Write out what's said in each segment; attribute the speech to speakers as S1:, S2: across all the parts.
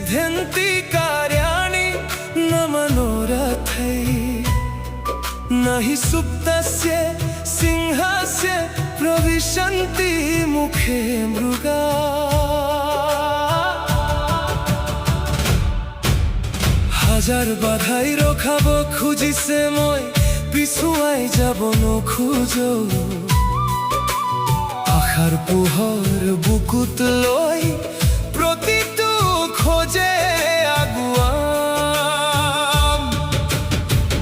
S1: सिद्ध्यन्ति कार्याणि न मनोरथै न हि सुप्तस्य सिंहस्य प्रविशन्ति मुखे मृगा হাজার বাধাই রখাব খুজিছে মই পিছুৱাই যাব নোখোজো আশাৰ পোহৰ বুকুত লৈ প্ৰতিটো খোজে আগুৱাম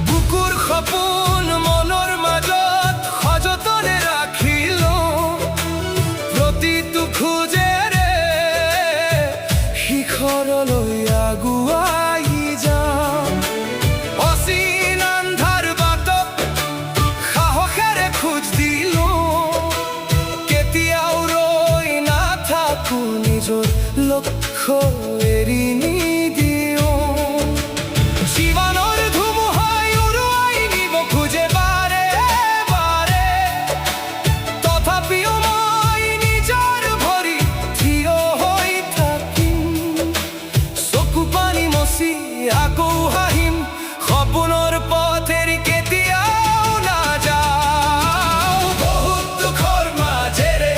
S1: বুকুৰ সপোন মনৰ মাজত সযতনে ৰাখিলো প্ৰতিটো খোজেৰে শিখৰলৈ আগুৱাই যাম অচিন আন্ধাৰ বাটত সাহসেৰে খোজ দিলো কেতিয়াও ৰৈ নাথাকো নিজৰ লক্ষ্য এৰি নিদিও জীৱনৰ ধুমুহাই উৰুৱাই নিব খোজে বাৰে বাৰে তথাপিও মই নিজৰ ভৰিত থিয় হৈ থাকিম চকু পানী মচি আকৌ হাঁহিম সপোনৰ পথেৰে কেতিয়াও নাযাওঁ বহুত দুখৰ মাজেৰে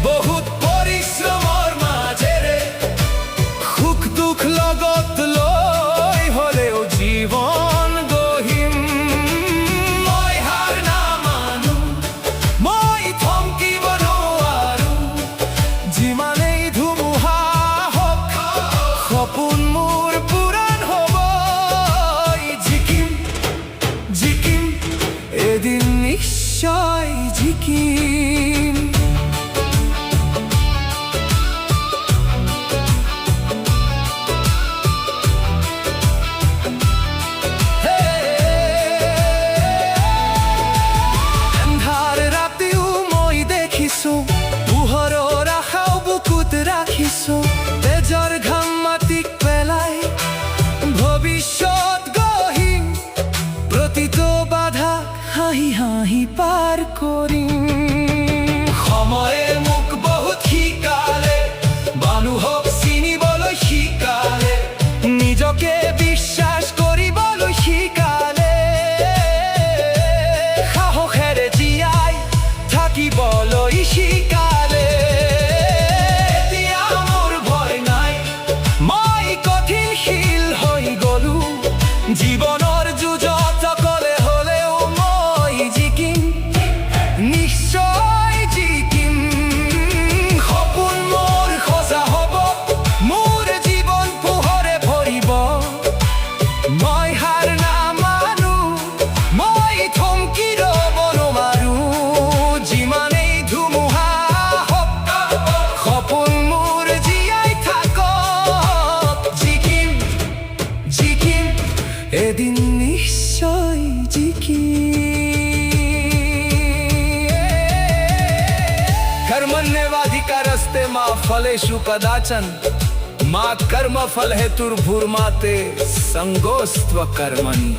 S1: বহুত পৰিশ্ৰমৰ মাজেৰে সুখ দুখ লগত লৈ হ'লেও জীৱন গঢ়িম মই হাৰ নামানো মই থমকিব নোৱাৰো যিমানেই ধুমুহা হওক সপোন মোৰ পূৰণ হ'ব জিকিম জিকিম এদিন নিশ্চয় জিকিম এন্ধাৰ ৰাতিও মই দেখিছো পোহৰৰ আশাও বুকুত ৰাখিছো তেজৰ ঘাম মাটিত পেলাই ভৱিষ্যত গঢ়িম প্ৰতিটো বাধা হাঁহি হাঁহি পাৰ কৰিম সময়ে মোক বহুত শিকালে মানুহক চিনিবলৈ শিকালে নিজকে বিশ্বাস কৰিবলৈ শিকালে সাহসেৰে জীয়াই থাকিবলৈ শিকালে এতিয়া মোৰ ভয় নাই মই কঠিনশীল হৈ গলো জীৱনৰ যুঁজত অকলে হ'লেও মই জিকিম নিশ্চয় জিকিম সপোন মোৰ সঁচা হ'ব মোৰ জীৱন পোহৰে ভৰিব মই হাৰ নামানো মই থমকি ৰ'ব নোৱাৰো যিমানেই ধুমুহা হওক সপোন মোৰ জীয়াই থাকক জিকিম জিকিম এদিন নিশ্চয় कर्मण्येवाधिकारस्ते मा फलेषु कदाचन मा कर्मफल हेतुर्भुर्मा ते संगोऽस्त्वकर्मणि।